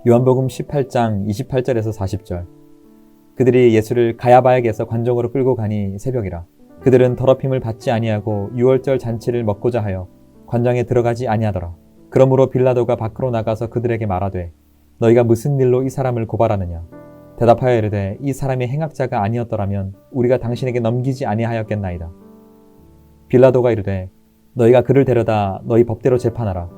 요한복음 18장 28절에서 40절. 그들이 예수를 가야바에게서 관정으로 끌고 가니 새벽이라. 그들은 더럽힘을 받지 아니하고 유월절 잔치를 먹고자 하여 관장에 들어가지 아니하더라. 그러므로 빌라도가 밖으로 나가서 그들에게 말하되 너희가 무슨 일로 이 사람을 고발하느냐. 대답하여 이르되 이 사람이 행악자가 아니었더라면 우리가 당신에게 넘기지 아니하였겠나이다. 빌라도가 이르되 너희가 그를 데려다 너희 법대로 재판하라.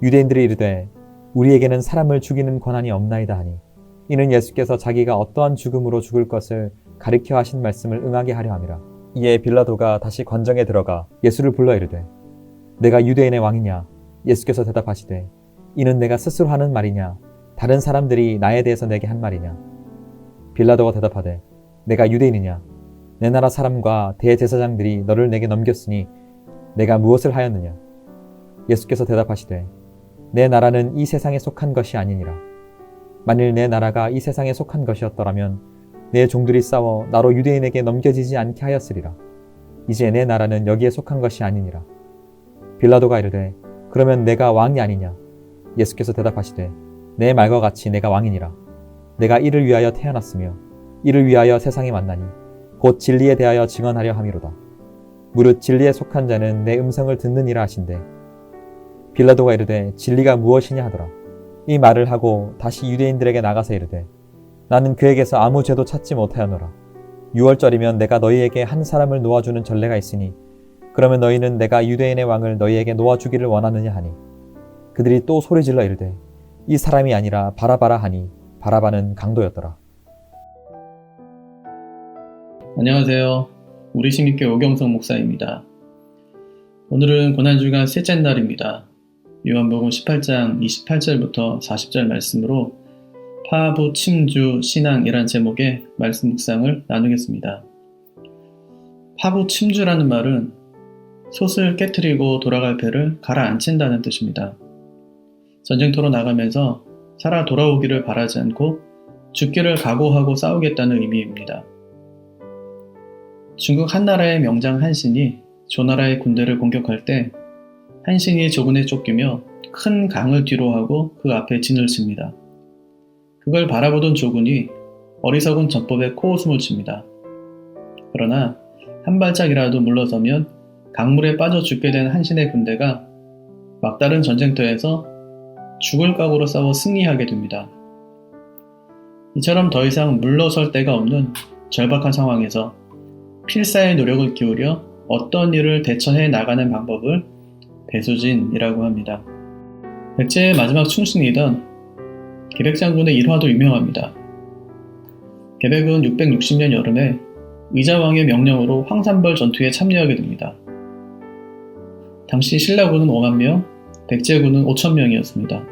유대인들이 이르되 우리에게는 사람을 죽이는 권한이 없나이다 하니 이는 예수께서 자기가 어떠한 죽음으로 죽을 것을 가리켜 하신 말씀을 응하게 하려 함이라. 이에 빌라도가 다시 관정에 들어가 예수를 불러 이르되 내가 유대인의 왕이냐. 예수께서 대답하시되 이는 내가 스스로 하는 말이냐 다른 사람들이 나에 대해서 내게 한 말이냐. 빌라도가 대답하되 내가 유대인이냐. 내 나라 사람과 대제사장들이 너를 내게 넘겼으니 내가 무엇을 하였느냐. 예수께서 대답하시되 내 나라는 이 세상에 속한 것이 아니니라. 만일 내 나라가 이 세상에 속한 것이었더라면 내 종들이 싸워 나로 유대인에게 넘겨지지 않게 하였으리라. 이제 내 나라는 여기에 속한 것이 아니니라. 빌라도가 이르되 그러면 내가 왕이 아니냐. 예수께서 대답하시되 내 말과 같이 내가 왕이니라. 내가 이를 위하여 태어났으며 이를 위하여 세상에 왔나니 곧 진리에 대하여 증언하려 함이로다. 무릇 진리에 속한 자는 내 음성을 듣느니라 하신대. 빌라도가 이르되 진리가 무엇이냐 하더라. 이 말을 하고 다시 유대인들에게 나가서 이르되 나는 그에게서 아무 죄도 찾지 못하였노라. 유월절이면 내가 너희에게 한 사람을 놓아주는 전례가 있으니 그러면 너희는 내가 유대인의 왕을 너희에게 놓아주기를 원하느냐 하니 그들이 또 소리질러 이르되 이 사람이 아니라 바라바라 하니 바라바는 강도였더라. 안녕하세요. 우리 신입교 오경석 목사입니다. 오늘은 고난주간 셋째 날입니다. 요한복음 18장 28절부터 40절 말씀으로 파부 침주 신앙이란 제목의 말씀 묵상을 나누겠습니다. 파부 침주라는 말은 솥을 깨트리고 돌아갈 배를 가라앉힌다는 뜻입니다. 전쟁터로 나가면서 살아 돌아오기를 바라지 않고 죽기를 각오하고 싸우겠다는 의미입니다. 중국 한나라의 명장 한신이 조나라의 군대를 공격할 때 한신이 조군에 쫓기며 큰 강을 뒤로하고 그 앞에 진을 칩니다. 그걸 바라보던 조군이 어리석은 전법에 코웃음을 칩니다. 그러나 한 발짝이라도 물러서면 강물에 빠져 죽게 된 한신의 군대가 막다른 전쟁터에서 죽을 각오로 싸워 승리하게 됩니다. 이처럼 더 이상 물러설 데가 없는 절박한 상황에서 필사의 노력을 기울여 어떤 일을 대처해 나가는 방법을 배수진이라고 합니다. 백제의 마지막 충신이던 계백장군의 일화도 유명합니다. 계백은 660년 여름에 의자왕의 명령으로 황산벌 전투에 참여하게 됩니다. 당시 신라군은 5만 명, 백제군은 5천 명이었습니다.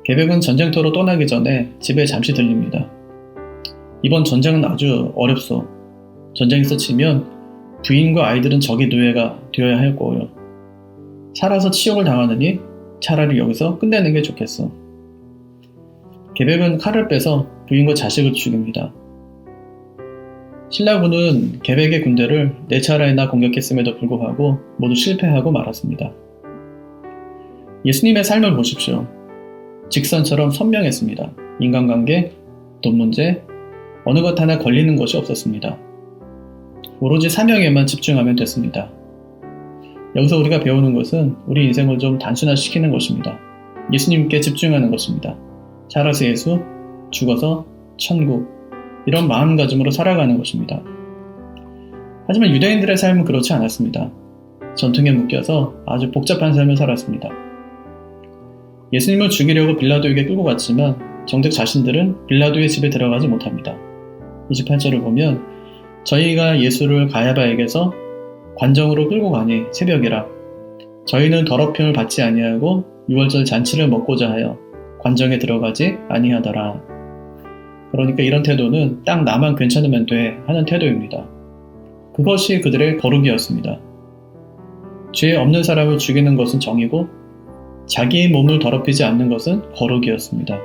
계백은 전쟁터로 떠나기 전에 집에 잠시 들립니다. 이번 전쟁은 아주 어렵소. 전쟁에서 치면 부인과 아이들은 적의 노예가 되어야 할 거요. 살아서 치욕을 당하느니 차라리 여기서 끝내는 게 좋겠어. 계백은 칼을 빼서 부인과 자식을 죽입니다. 신라군은 계백의 군대를 4차례나 공격했음에도 불구하고 모두 실패하고 말았습니다. 예수님의 삶을 보십시오. 직선처럼 선명했습니다. 인간관계, 돈 문제, 어느 것 하나 걸리는 것이 없었습니다. 오로지 사명에만 집중하면 됐습니다. 여기서 우리가 배우는 것은 우리 인생을 좀 단순화시키는 것입니다. 예수님께 집중하는 것입니다. 살아서 예수, 죽어서 천국, 이런 마음가짐으로 살아가는 것입니다. 하지만 유대인들의 삶은 그렇지 않았습니다. 전통에 묶여서 아주 복잡한 삶을 살았습니다. 예수님을 죽이려고 빌라도에게 끌고 갔지만 정작 자신들은 빌라도의 집에 들어가지 못합니다. 28절을 보면 저희가 예수를 가야바에게서 관정으로 끌고 가니 새벽이라. 저희는 더럽힘을 받지 아니하고 유월절 잔치를 먹고자 하여 관정에 들어가지 아니하더라. 그러니까 이런 태도는 딱 나만 괜찮으면 돼 하는 태도입니다. 그것이 그들의 거룩이었습니다. 죄 없는 사람을 죽이는 것은 정이고 자기의 몸을 더럽히지 않는 것은 거룩이었습니다.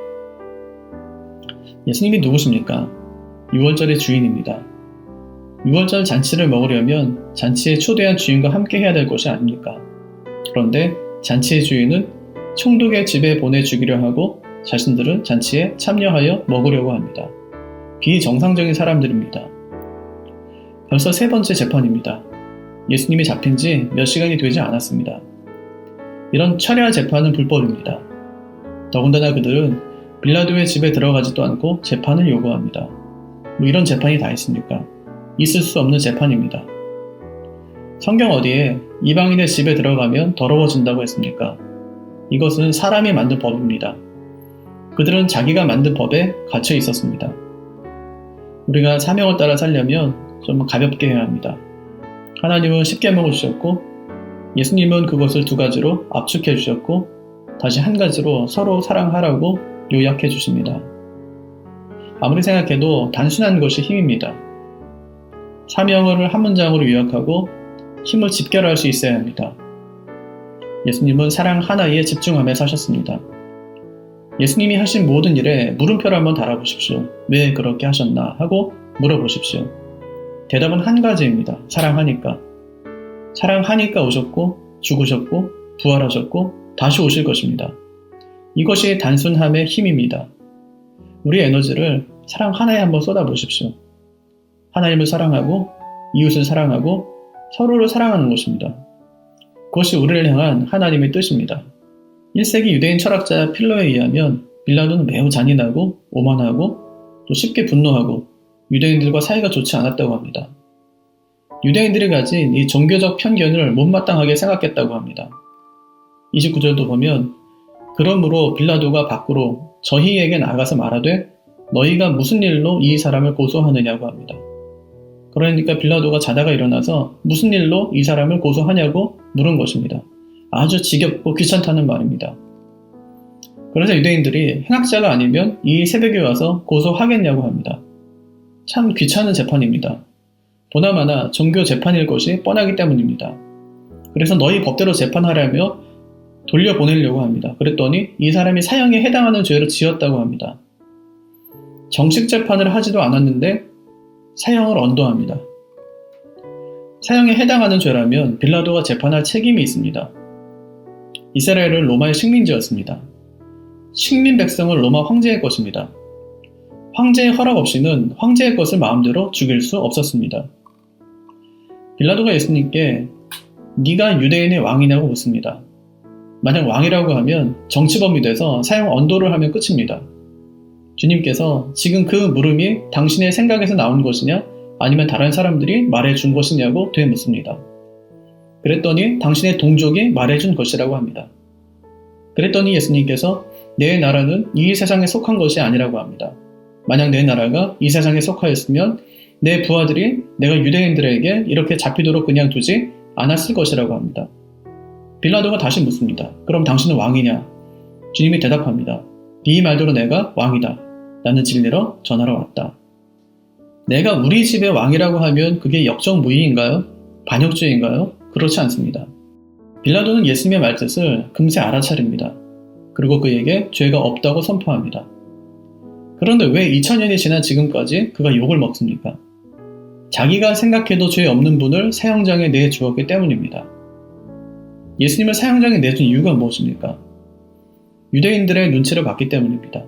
예수님이 누구십니까? 유월절의 주인입니다. 유월절 잔치를 먹으려면 잔치에 초대한 주인과 함께 해야 될 것이 아닙니까? 그런데 잔치의 주인은 총독의 집에 보내 죽이려 하고 자신들은 잔치에 참여하여 먹으려고 합니다. 비정상적인 사람들입니다. 벌써 세 번째 재판입니다. 예수님이 잡힌 지 몇 시간이 되지 않았습니다. 이런 철야 재판은 불법입니다. 더군다나 그들은 빌라도의 집에 들어가지도 않고 재판을 요구합니다. 뭐 이런 재판이 다 있습니까? 있을 수 없는 재판입니다. 성경 어디에 이방인의 집에 들어가면 더러워진다고 했습니까? 이것은 사람이 만든 법입니다. 그들은 자기가 만든 법에 갇혀 있었습니다. 우리가 사명을 따라 살려면 좀 가볍게 해야 합니다. 하나님은 십계명을 주셨고 예수님은 그것을 두 가지로 압축해 주셨고 다시 한 가지로 서로 사랑하라고 요약해 주십니다. 아무리 생각해도 단순한 것이 힘입니다. 사명을 한 문장으로 요약하고 힘을 집결할 수 있어야 합니다. 예수님은 사랑 하나에 집중하며 사셨습니다. 예수님이 하신 모든 일에 물음표를 한번 달아보십시오. 왜 그렇게 하셨나 하고 물어보십시오. 대답은 한 가지입니다. 사랑하니까. 사랑하니까 오셨고 죽으셨고 부활하셨고 다시 오실 것입니다. 이것이 단순함의 힘입니다. 우리의 에너지를 사랑 하나에 한번 쏟아보십시오. 하나님을 사랑하고 이웃을 사랑하고 서로를 사랑하는 것입니다. 그것이 우리를 향한 하나님의 뜻입니다. 1세기 유대인 철학자 필러에 의하면 빌라도는 매우 잔인하고 오만하고 또 쉽게 분노하고 유대인들과 사이가 좋지 않았다고 합니다. 유대인들이 가진 이 종교적 편견을 못마땅하게 생각했다고 합니다. 29절도 보면 그러므로 빌라도가 밖으로 저희에게 나가서 말하되 너희가 무슨 일로 이 사람을 고소하느냐고 합니다. 그러니까 빌라도가 자다가 일어나서 무슨 일로 이 사람을 고소하냐고 물은 것입니다. 아주 지겹고 귀찮다는 말입니다. 그래서 유대인들이 행악자가 아니면 이 새벽에 와서 고소하겠냐고 합니다. 참 귀찮은 재판입니다. 보나마나 종교 재판일 것이 뻔하기 때문입니다. 그래서 너희 법대로 재판하라며 돌려보내려고 합니다. 그랬더니 이 사람이 사형에 해당하는 죄를 지었다고 합니다. 정식 재판을 하지도 않았는데 사형을 언도합니다. 사형에 해당하는 죄라면 빌라도가 재판할 책임이 있습니다. 이스라엘은 로마의 식민지였습니다. 식민 백성은 로마 황제의 것입니다. 황제의 허락 없이는 황제의 것을 마음대로 죽일 수 없었습니다. 빌라도가 예수님께 네가 유대인의 왕이냐고 묻습니다. 만약 왕이라고 하면 정치범이 돼서 사형 언도를 하면 끝입니다. 주님께서 지금 그 물음이 당신의 생각에서 나온 것이냐 아니면 다른 사람들이 말해준 것이냐고 되묻습니다. 그랬더니 당신의 동족이 말해준 것이라고 합니다. 그랬더니 예수님께서 내 나라는 이 세상에 속한 것이 아니라고 합니다. 만약 내 나라가 이 세상에 속하였으면 내 부하들이 내가 유대인들에게 이렇게 잡히도록 그냥 두지 않았을 것이라고 합니다. 빌라도가 다시 묻습니다. 그럼 당신은 왕이냐? 주님이 대답합니다. 네 말대로 내가 왕이다. 나는 진리로 전하러 왔다. 내가 우리 집의 왕이라고 하면 그게 역정무의인가요? 반역죄인가요? 그렇지 않습니다. 빌라도는 예수님의 말뜻을 금세 알아차립니다. 그리고 그에게 죄가 없다고 선포합니다. 그런데 왜 2000년이 지난 지금까지 그가 욕을 먹습니까? 자기가 생각해도 죄 없는 분을 사형장에 내주었기 때문입니다. 예수님을 사형장에 내준 이유가 무엇입니까? 유대인들의 눈치를 봤기 때문입니다.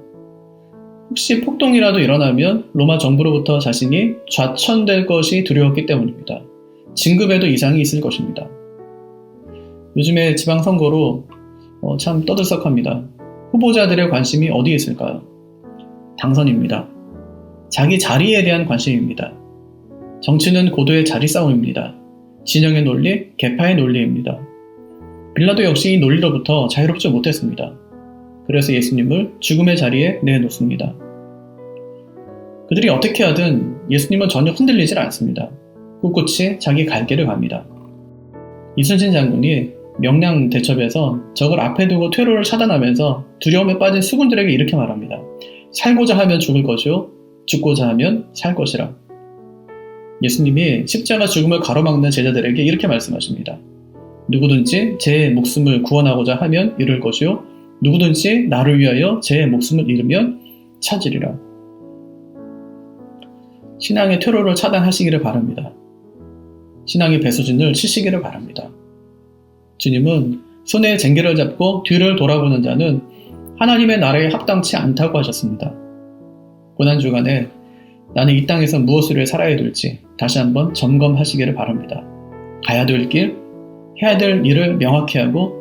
혹시 폭동이라도 일어나면 로마 정부로부터 자신이 좌천될 것이 두려웠기 때문입니다. 진급에도 이상이 있을 것입니다. 요즘에 지방선거로 참 떠들썩합니다. 후보자들의 관심이 어디에 있을까요? 당선입니다. 자기 자리에 대한 관심입니다. 정치는 고도의 자리 싸움입니다. 진영의 논리, 계파의 논리입니다. 빌라도 역시 이 논리로부터 자유롭지 못했습니다. 그래서 예수님을 죽음의 자리에 내놓습니다. 그들이 어떻게 하든 예수님은 전혀 흔들리질 않습니다. 꿋꿋이 자기 갈 길을 갑니다. 이순신 장군이 명량 대첩에서 적을 앞에 두고 퇴로를 차단하면서 두려움에 빠진 수군들에게 이렇게 말합니다. 살고자 하면 죽을 것이요 죽고자 하면 살 것이라. 예수님이 십자가 죽음을 가로막는 제자들에게 이렇게 말씀하십니다. 누구든지 제 목숨을 구원하고자 하면 잃을 것이요 누구든지 나를 위하여 제 목숨을 잃으면 찾으리라. 신앙의 퇴로를 차단하시기를 바랍니다. 신앙의 배수진을 치시기를 바랍니다. 주님은 손에 쟁기를 잡고 뒤를 돌아보는 자는 하나님의 나라에 합당치 않다고 하셨습니다. 고난주간에 나는 이 땅에서 무엇을 위해 살아야 될지 다시 한번 점검하시기를 바랍니다. 가야 될 길, 해야 될 일을 명확히 하고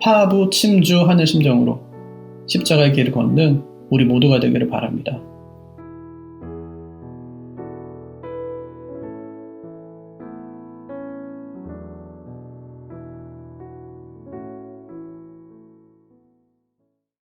파부침주하는 심정으로 십자가의 길을 걷는 우리 모두가 되기를 바랍니다.